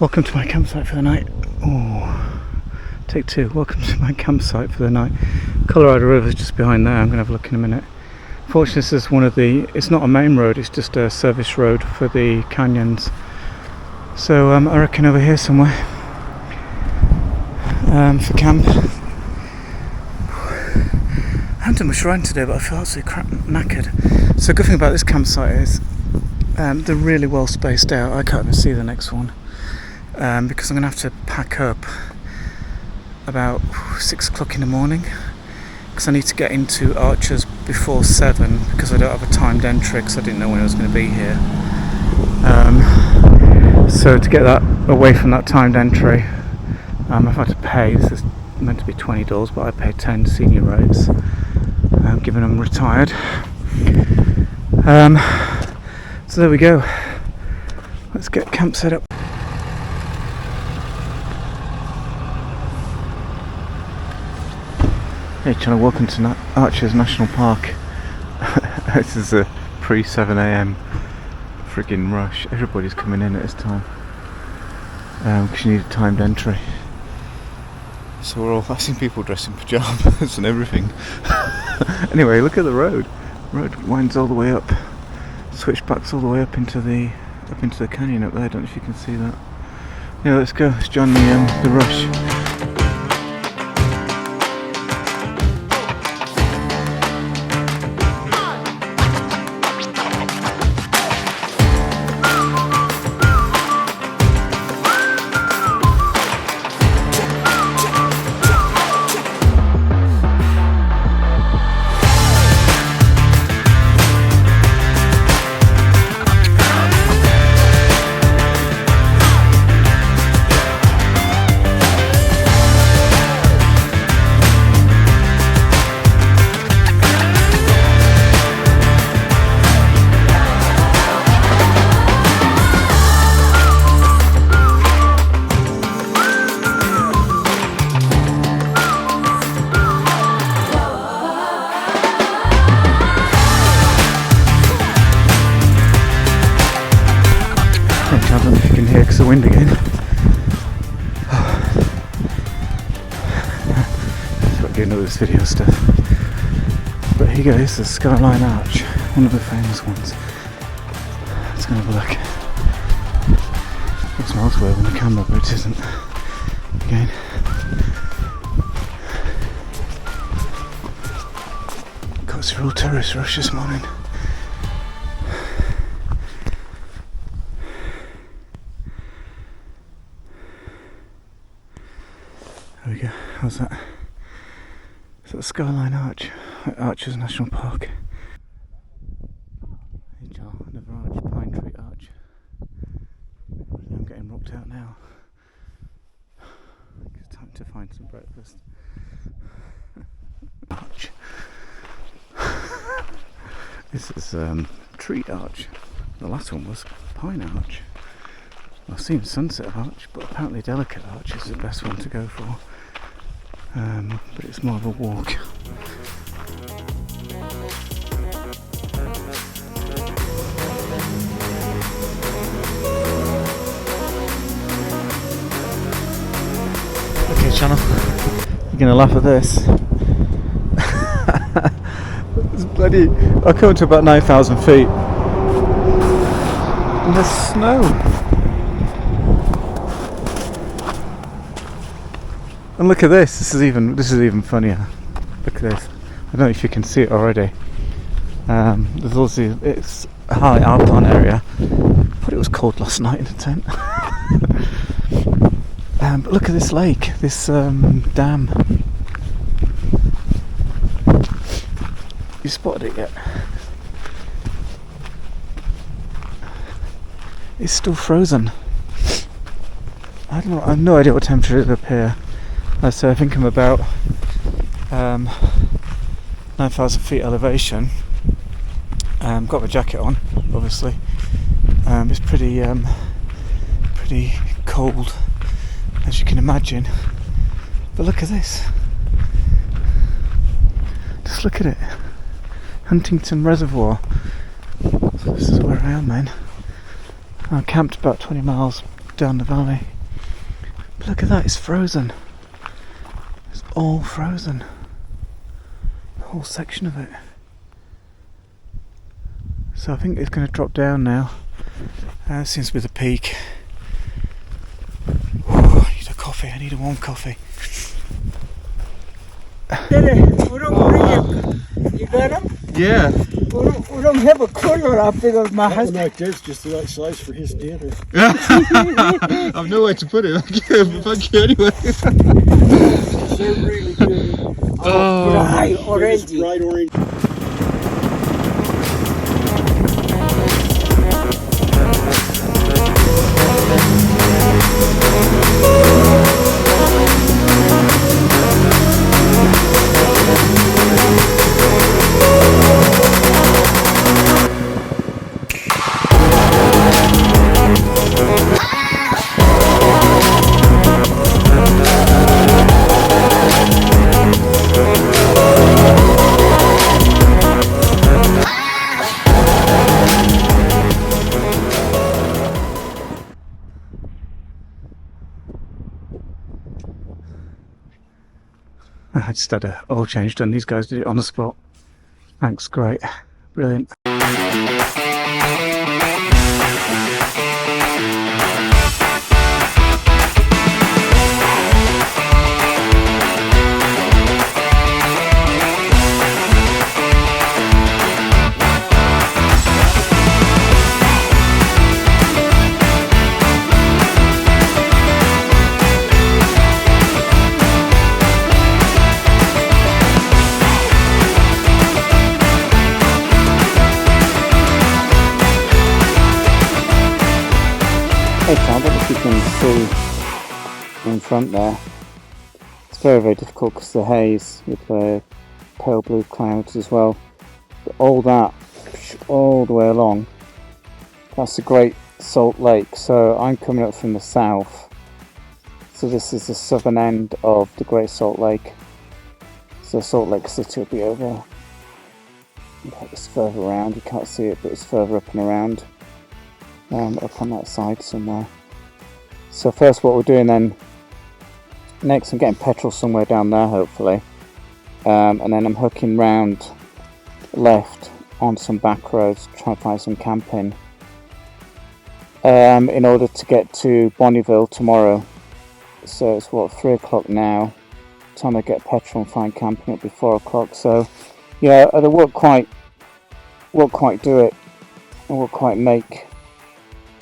Welcome to my campsite for the night. Oh, take two. Welcome to my campsite for the night. Colorado River's just behind there. I'm going to have a look in a minute. Fortunately, this is one of the... It's not a main road, it's just a service road for the canyons. So I reckon over here somewhere for camp. I haven't done much riding today, but I feel absolutely crap knackered. So the good thing about this campsite is they're really well spaced out. I can't even see the next one. Because I'm going to have to pack up about 6 o'clock in the morning because I need to get into Archer's before 7 because I don't have a timed entry because I didn't know when I was going to be here. So to get that away from that timed entry, I've had to pay. This is meant to be $20, but I paid 10 senior rates, given I'm retired. So there we go. Let's get camp set up. Hey channel, welcome to Archer's National Park. This is a pre-7 AM friggin' rush. Everybody's coming in at this time because you need a timed entry. So I've seen people dressed in pyjamas and everything. Anyway, look at the road. The road winds all the way up, switchbacks all the way up into the canyon up there. I don't know if you can see that. Yeah, let's go. Let's join the rush. I don't know if you can hear because the wind again. Just got to get into this video stuff. But here you go, this is the Skyline Arch, one of the famous ones. Let's go and have a look. Looks miles away on the camera, but it isn't. Again. God, it's a real tourist rush this morning. There we go, how's that? Is that the Skyline Arch at Archer's National Park? Another arch, pine tree arch. I'm getting rocked out now. It's time to find some breakfast. Arch. This is tree arch. The last one was pine arch. I've seen sunset arch, but apparently delicate arch is the best one to go for. But it's more of a walk. Okay channel, you're gonna laugh at this. It's bloody... I come to about 9,000 feet and there's snow. And look at this. This is even funnier. Look at this. I don't know if you can see it already. There's also, it's a high alpine area, but it was cold last night in the tent. But look at this lake, this dam. You spotted it yet? It's still frozen. I don't know. I have no idea what temperature it is up here. So I think I'm about 9,000 feet elevation. Got my jacket on, obviously. It's pretty cold, as you can imagine. But look at this. Just look at it. Huntington Reservoir. So this is where I am then. I camped about 20 miles down the valley. Look at that, it's frozen. It's all frozen. The whole section of it. So I think it's going to drop down now. Seems to be the peak. I need a coffee, I need a warm coffee. You got them? Yeah. We don't have a cooler up there. My husband. Like this, just the right size for his dinner. I've no way to put it. Thank you anyway. They're really good. Bright orange. Bright orange. I just had an oil change done. These guys did it on the spot. Thanks, great. Brilliant. I don't know if you can see in front there. It's very, very difficult because the haze with the pale blue clouds as well. But all that, all the way along, that's the Great Salt Lake. So I'm coming up from the south. So this is the southern end of the Great Salt Lake. So Salt Lake City will be over. It's further around, you can't see it, but it's further up and around. Up on that side somewhere. So first what we're doing then, next I'm getting petrol somewhere down there hopefully, and then I'm hooking round left on some back roads to try and find some camping in order to get to Bonneville tomorrow. So it's what, 3 o'clock now. Time I get petrol and find camping, it'll be 4 o'clock. So yeah, it won't quite do it. I won't quite make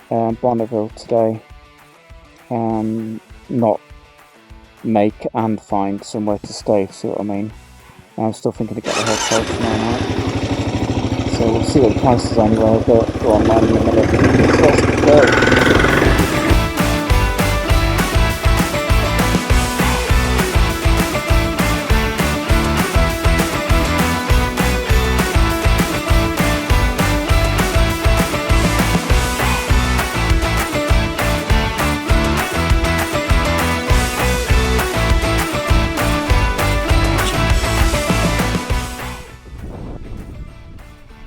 Bonneville today. Not make and find somewhere to stay, see what I mean. I'm still thinking to get the hotel tomorrow night. So we'll see what the price is anyway. I'll go online in a minute. So let's go.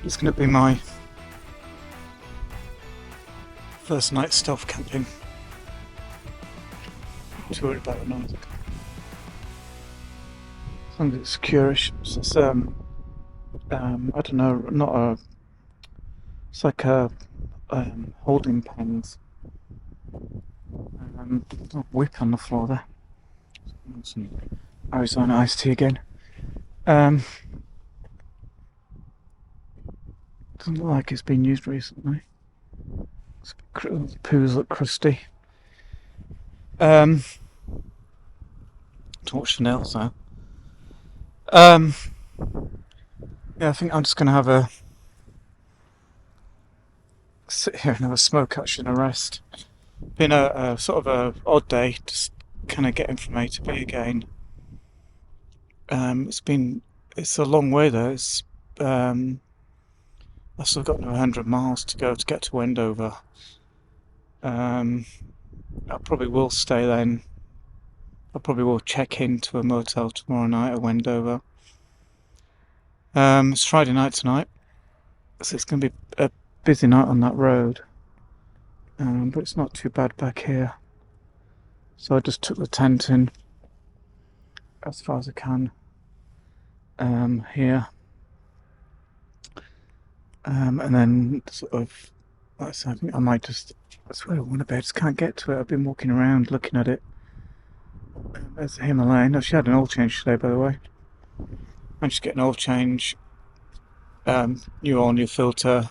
It's going to be my first night stealth camping. I'm too worried about the noise. As long as it's secure-ish. It's I don't know, not a. It's like a holding pens. Whip on the floor there. Some Arizona iced tea again. Doesn't look like it's been used recently. The poos look crusty. To watch the nails now. Yeah, I think I'm just going to have a sit here and have a smoke actually and a rest. Been a sort of a odd day, just kind of getting from A to B again. It's a long way though. It's I've still got 100 miles to go to get to Wendover. I probably will stay then. I probably will check into a motel tomorrow night at Wendover. It's Friday night tonight, so it's going to be a busy night on that road. But it's not too bad back here. So I just took the tent in as far as I can here, and then sort of, I think I might just, that's where I want to be. I just can't get to it. I've been walking around looking at it. There's the Himalayan. She had an oil change today, by the way. I'm just getting an oil change, new oil, new filter,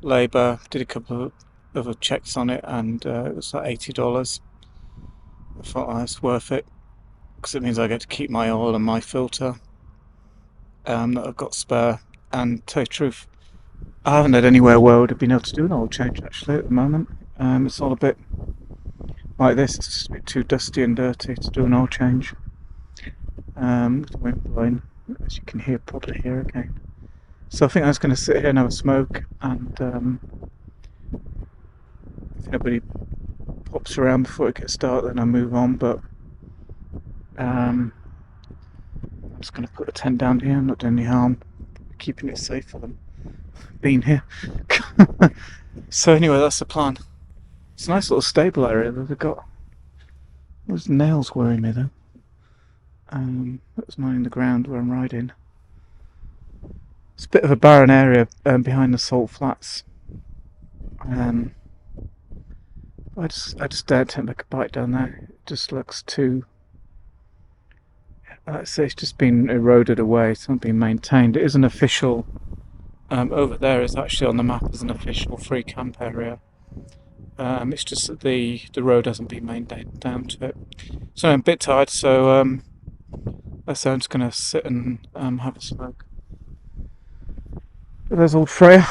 labour. Did a couple of other checks on it, and it was like $80. I thought, oh, it's worth it, because it means I get to keep my oil and my filter that I've got spare. And to tell you the truth, I haven't had anywhere where I would have been able to do an oil change actually at the moment. It's all a bit like this. It's just a bit too dusty and dirty to do an oil change. With the wind blowing, as you can hear, probably hear again. So I think I was going to sit here and have a smoke, and if nobody pops around before it gets dark, then I'll move on. But I'm just going to put the tent down here. I'm not doing any harm, keeping it safe for them being here. So anyway, that's the plan. It's a nice little stable area that they've got. Those nails worry me though. That was mine in the ground where I'm riding. It's a bit of a barren area behind the salt flats. I just dared take like a bike down there. It just looks too, like I say, it's just been eroded away. It's not being maintained. It is an official, over there is actually on the map as an official free camp area. It's just that the road hasn't been maintained down to it. So I'm a bit tired, so I'm just going to sit and have a smoke. But there's old Freya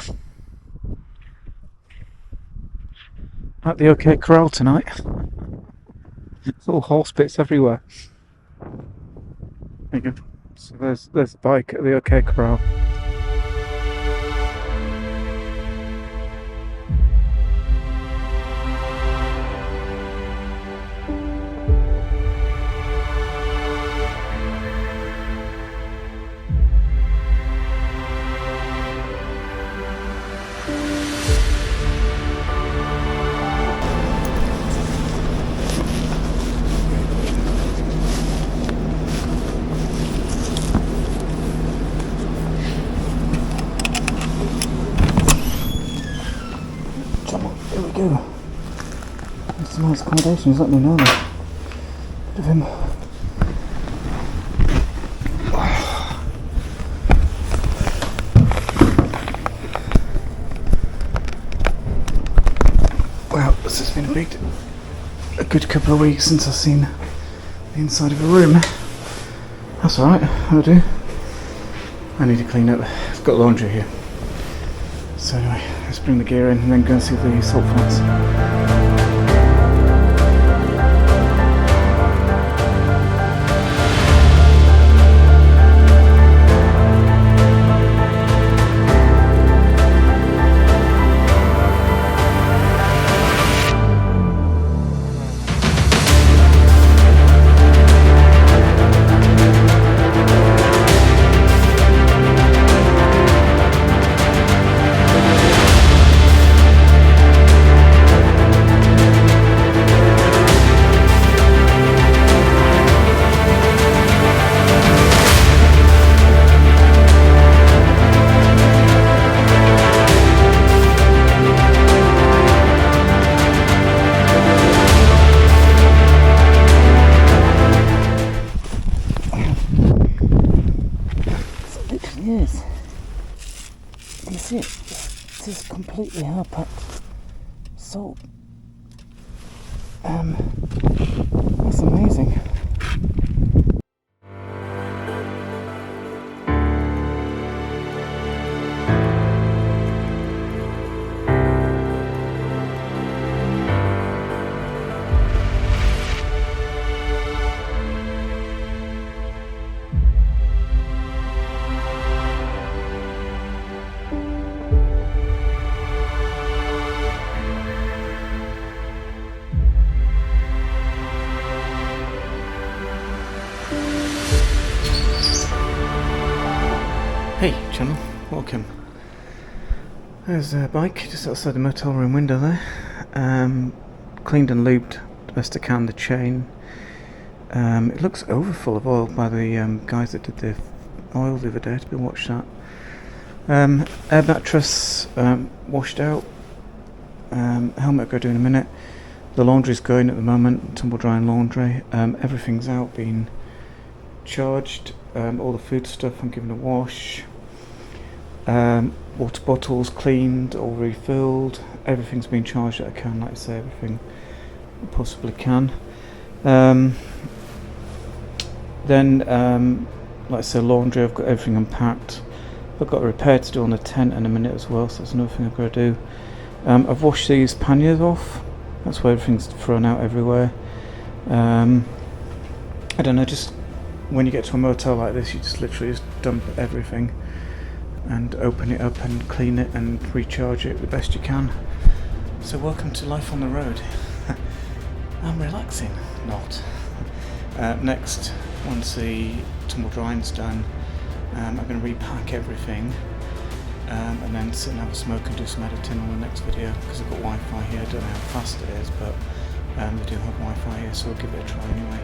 at the OK Corral tonight. It's all horse bits everywhere. There you go. So there's the bike at the OK Corral. Here we go. There's some nice accommodations, let me know. Bit of him. Well, this has been a good couple of weeks since I've seen the inside of a room. That's alright, I'll do. I need to clean up. I've got laundry here. So anyway, let's bring the gear in and then go and see the salt flats. Yes. You see it? This is completely hard-packed salt. That's amazing. Hey channel, welcome. There's a bike just outside the motel room window there. Cleaned and lubed best I can, the chain. It looks overfull of oil by the guys that did the oil the other day. To be watched that. Air mattress washed out. Helmet go do in a minute. The laundry's going at the moment, tumble drying laundry. Everything's out, being charged. All the food stuff I'm giving a wash. Water bottles cleaned, all refilled. Everything's been charged that I can, like I say, everything I possibly can. Then, like I say, laundry, I've got everything unpacked. I've got a repair to do on the tent in a minute as well, so that's another thing I've got to do. I've washed these panniers off. That's why everything's thrown out everywhere. I don't know, just when you get to a motel like this, you just literally just dump everything and open it up and clean it and recharge it the best you can. So welcome to life on the road. I'm relaxing, not. Next, once the tumble drying's done, I'm going to repack everything and then sit and have a smoke and do some editing on the next video, because I've got Wi-Fi here. I don't know how fast it is, but they do have Wi-Fi here, so I'll give it a try anyway.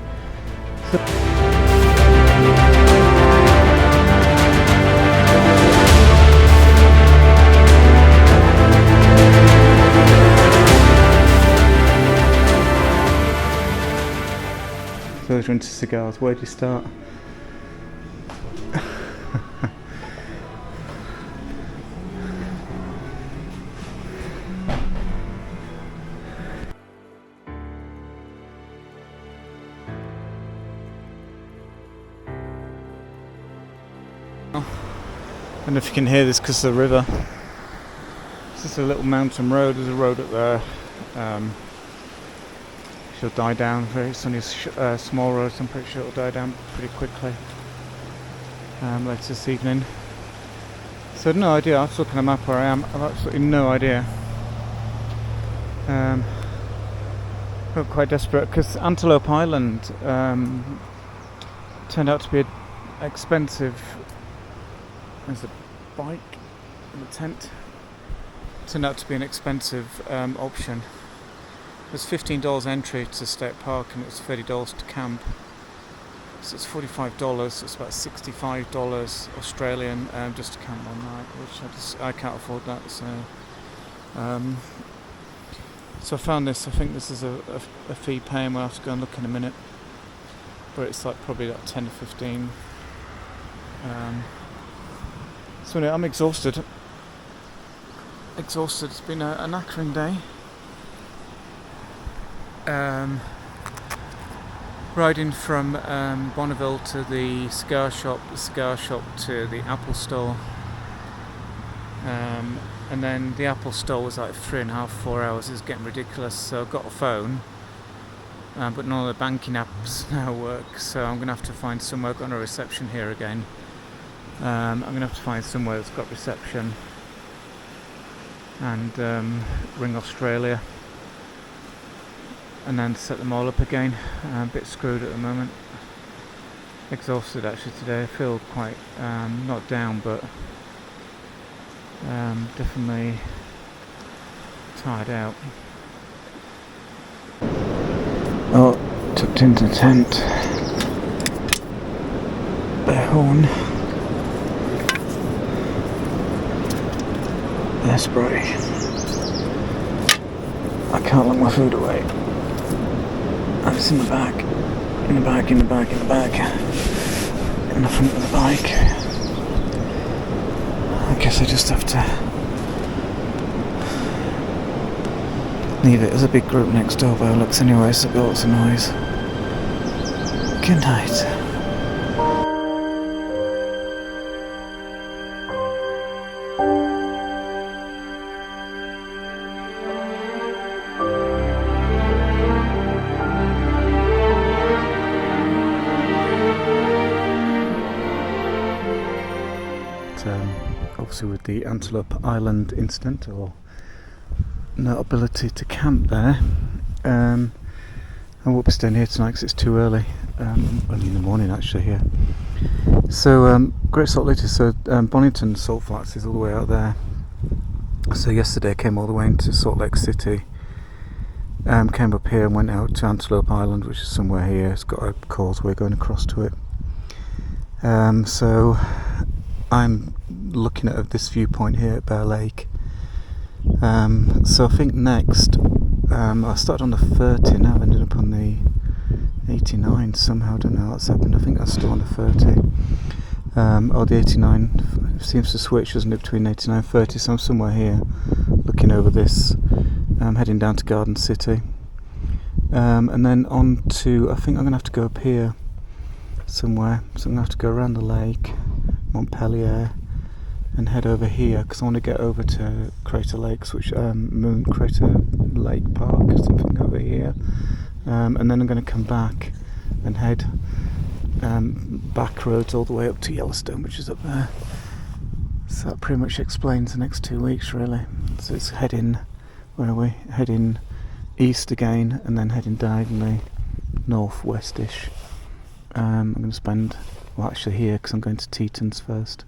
So those are into cigars. Where do you start? I don't know if you can hear this because of the river. It's just a little mountain road. There's a road up there. She'll die down. It's only a small road, so I'm pretty sure it'll die down pretty quickly later this evening. So no idea. I was looking at a map where I am. I've absolutely no idea. Got quite desperate because Antelope Island turned out to be expensive. There's a bike in the tent. Turned out to be an expensive option. It was $15 entry to State Park and it was $30 to camp. So it's $45, so it's about $65 Australian just to camp one night, which I can't afford that. So so I found this. I think this is a fee paying. We'll have to go and look in a minute. But it's like probably like 10 to 15. So anyway, I'm exhausted. It's been a knackering day. Riding from Bonneville to the cigar shop to the Apple store, and then the Apple store was like 3.5-4 hours. It's getting ridiculous. So I've got a phone, but none of the banking apps now work. So I'm going to have to find somewhere. I've got no reception here again. I'm going to have to find somewhere that's got reception and ring Australia and then set them all up again. I'm a bit screwed at the moment. Exhausted actually today. I feel quite not down, but definitely tired out. Oh, tucked into the tent. Their horn. Their spray. I can't lock my food away. And it's in the bag. In the bag. In the front of the bike. I guess I just have to leave it. There's a big group next door by the looks anyway, so there'll be lots of noise. Good night. Obviously with the Antelope Island incident, or no ability to camp there, I won't be staying here tonight because it's too early, only in the morning actually here. So Great Salt Lake, so Bonington Salt Flats is all the way out there. So yesterday I came all the way into Salt Lake City, Came up here and went out to Antelope Island, which is somewhere here. It's got a causeway going across to it. So I'm looking at this viewpoint here at Bear Lake. So I think next, I started on the 30, now I've ended up on the 89 somehow. I don't know what's happened. I think I'm still on the 30. Or the 89 seems to switch, doesn't it, between 89 and 30. So I'm somewhere here looking over this, heading down to Garden City. And then on to, I think I'm going to have to go up here somewhere. So I'm going to have to go around the lake, Montpellier, and head over here because I want to get over to Crater Lakes, which Crater Lake Park or something over here. And then I'm going to come back and head back roads all the way up to Yellowstone, which is up there. So that pretty much explains the next 2 weeks, really. So it's heading, where are we? Heading east again, and then heading diagonally northwestish. I'm going to spend, well, actually here because I'm going to Tetons first,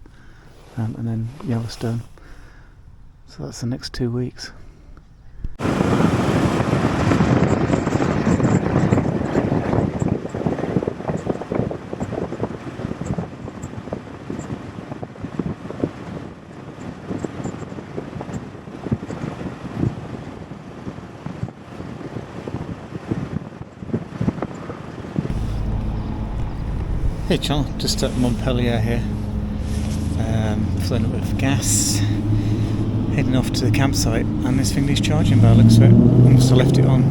and then Yellowstone. So that's the next 2 weeks. Hey John, just at Montpellier here, filling up with gas, heading off to the campsite, and this thing needs charging by the looks of it. I must have left it on.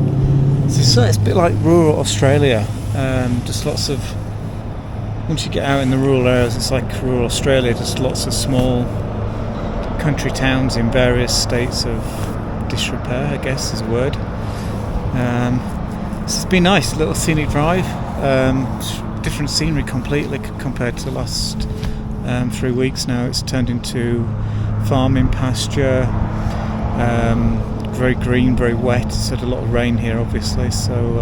So it's a bit like rural Australia, just lots of, once you get out in the rural areas, it's like rural Australia, just lots of small country towns in various states of disrepair, I guess is the word. It's been nice, little scenic drive. Different scenery completely compared to the last 3 weeks now. It's turned into farming pasture, very green, very wet. It's had a lot of rain here obviously, so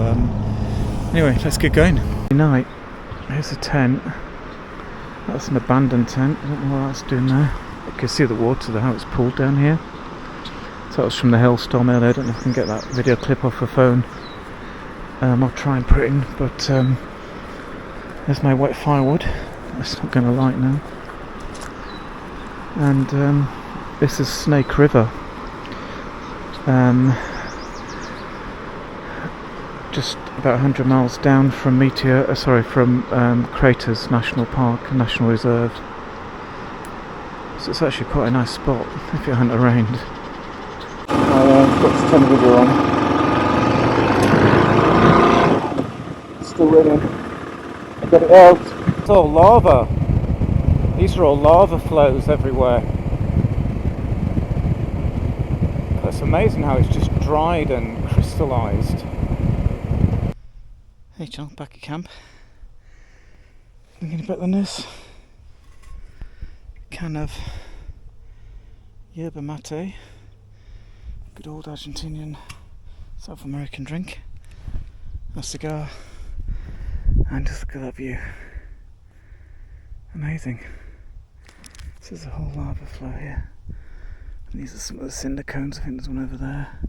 anyway, let's get going. Night, here's a tent. That's an abandoned tent, I don't know what that's doing there. You can see the water there, how it's pooled down here. So that was from the hailstorm earlier. I don't know if I can get that video clip off the phone. I'll try and put it in, but there's my wet firewood. It's not going to light now. And this is Snake River. Just about 100 miles down from Craters National Park, National Reserve. So it's actually quite a nice spot if it hadn't rained. I've got to turn the video on. It's still raining. Get it out. It's all lava. These are all lava flows everywhere. It's amazing how it's just dried and crystallised. Hey John, back at camp. Thinking about this can of yerba mate, good old Argentinian South American drink, a cigar. And just look at that view. Amazing. This is a whole lava flow here. And these are some of the cinder cones. I think there's one over there.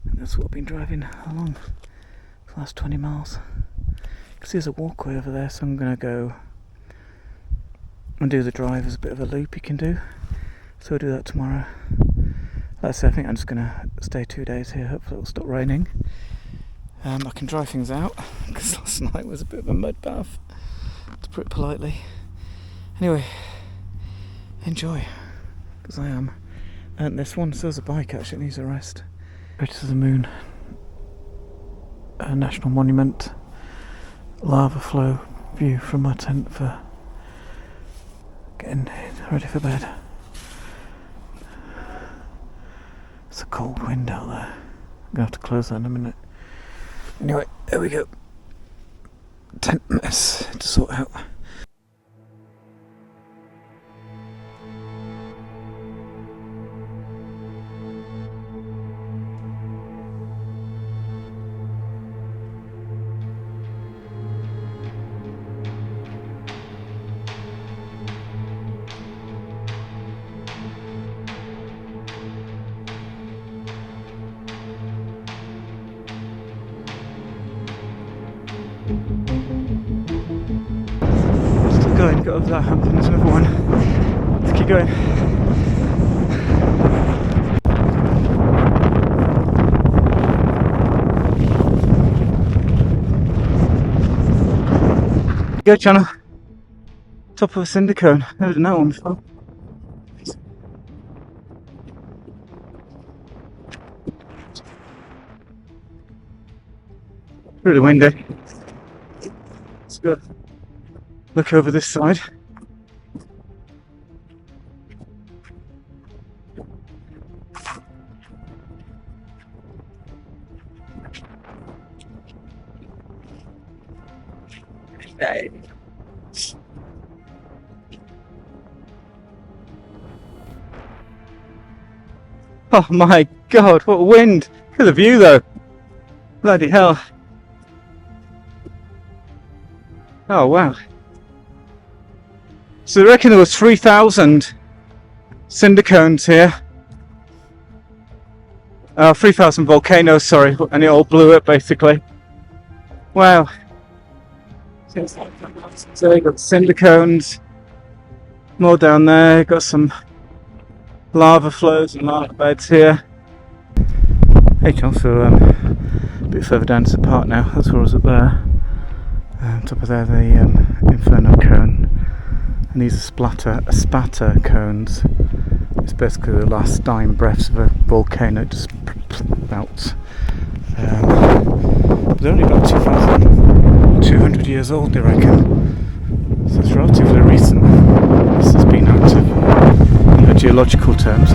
And that's what I've been driving along for the last 20 miles. You can see there's a walkway over there, so I'm going to go and do the drive as a bit of a loop you can do. So we'll do that tomorrow. Like I say, I think I'm just going to stay 2 days here. Hopefully it'll stop raining. I can dry things out because last night was a bit of a mud bath, to put it politely. Anyway, enjoy, because I am. And this one says a bike actually needs a rest. Go to the moon, a national monument, lava flow view from my tent for getting ready for bed. It's a cold wind out there. I'm gonna have to close that in a minute. Anyway, there we go. Tent mess to sort out. Still going, got over that hump and there's another one. Let's keep going. Go channel. Top of a cinder cone. Never done that one before. Really windy. Let's go look over this side. Hey. Oh my god, what a wind! Look at the view though! Bloody hell! Oh wow! So I reckon there was 3,000 cinder cones here. 3,000 volcanoes, sorry, and it all blew up basically. Wow! So you got cinder cones, more down there, got some lava flows and lava beds here. Hey John, so a bit further down to the park now, that's where I was up there. On top of there the Inferno cone, and these are spatter cones. It's basically the last dying breaths of a volcano, it just melts. They're only about 2,200 years old, I reckon, so it's relatively recent. This has been active in geological terms.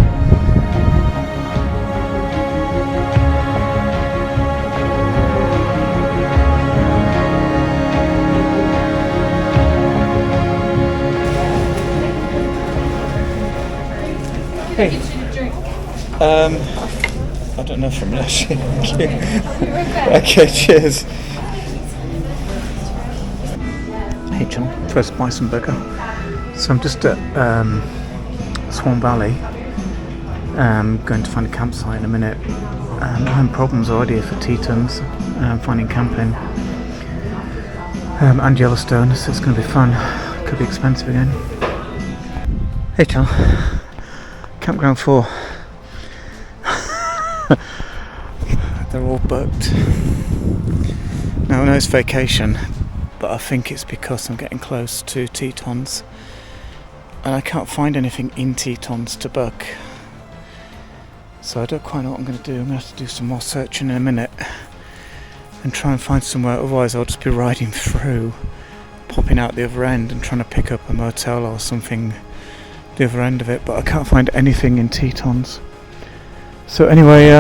Hey. I don't know from Leslie. Okay, cheers. Hey John, first bison burger. So I'm just at Swan Valley. Going to find a campsite in a minute. I'm having problems already for Tetons, finding camping. And Yellowstone, so it's going to be fun. Could be expensive again. Hey John. Campground 4. They're all booked. Now I know it's vacation, but I think it's because I'm getting close to Tetons and I can't find anything in Tetons to book. So I don't quite know what I'm going to do. I'm going to have to do some more searching in a minute and try and find somewhere, otherwise I'll just be riding through, popping out the other end and trying to pick up a motel or something the other end of it, but I can't find anything in Tetons. So anyway,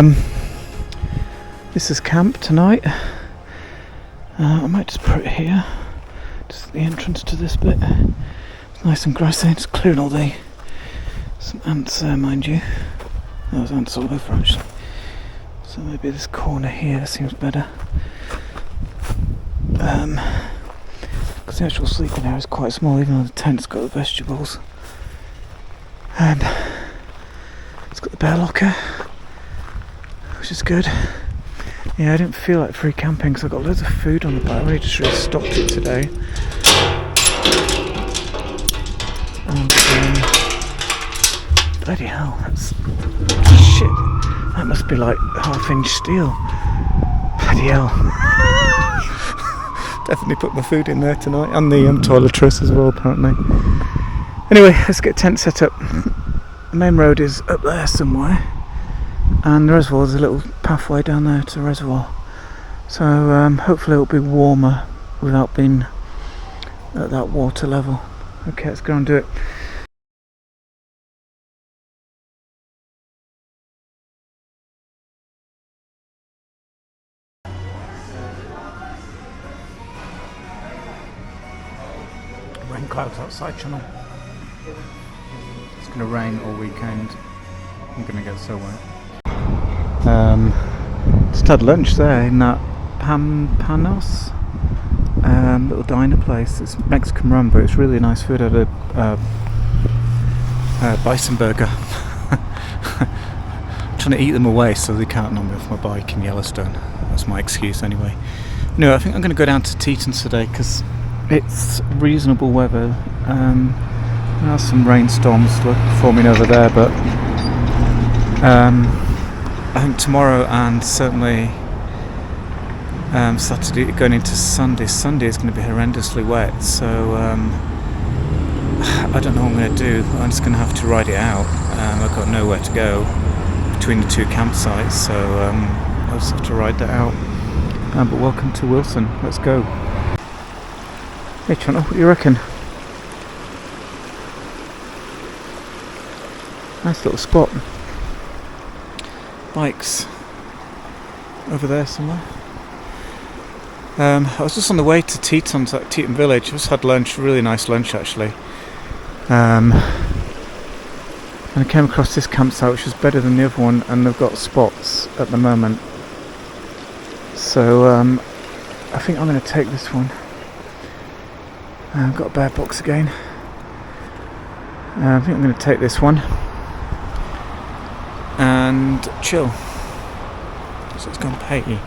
this is camp tonight. I might just put it here, just the entrance to this bit. It's nice and grassy, it's clearing all day. Some ants there, mind you. There's ants all over actually. So maybe this corner here seems better. Because the actual sleeping area is quite small, even though the tent's got the vegetables. And it's got the bear locker, which is good. Yeah, I didn't feel like free camping because I got loads of food on the bike. I really just restocked it today. And bloody hell, that's shit. That must be like 1/2-inch steel. Bloody hell. Definitely put my food in there tonight, and the toiletries as well apparently. Anyway, let's get tent set up. The main road is up there somewhere, and the reservoir, there's a little pathway down there to the reservoir. So hopefully it'll be warmer without being at that water level. Okay, let's go and do it. Rain clouds outside channel. It's going to rain all weekend. I'm going to get so wet. Just had lunch there in that Panos little diner place. It's Mexican run, but it's really nice food. I had a bison burger. I'm trying to eat them away so they can't knock me off my bike in Yellowstone. That's my excuse anyway. No, I think I'm going to go down to Tetons today because it's reasonable weather. There are some rainstorms forming over there, but I think tomorrow and certainly Saturday going into Sunday is going to be horrendously wet, so I don't know what I'm going to do. I'm just going to have to ride it out. I've got nowhere to go between the two campsites, so I'll just have to ride that out. But welcome to Wilson, let's go. Hey Chana, what do you reckon? Nice little spot. Bikes over there somewhere. I was just on the way to Tetons at Teton Village. I just had lunch, really nice lunch actually. And I came across this campsite which is better than the other one, and they've got spots at the moment. So I think I'm going to take this one. I've got a bear box again. I think I'm going to take this one and chill. So it's gone pay.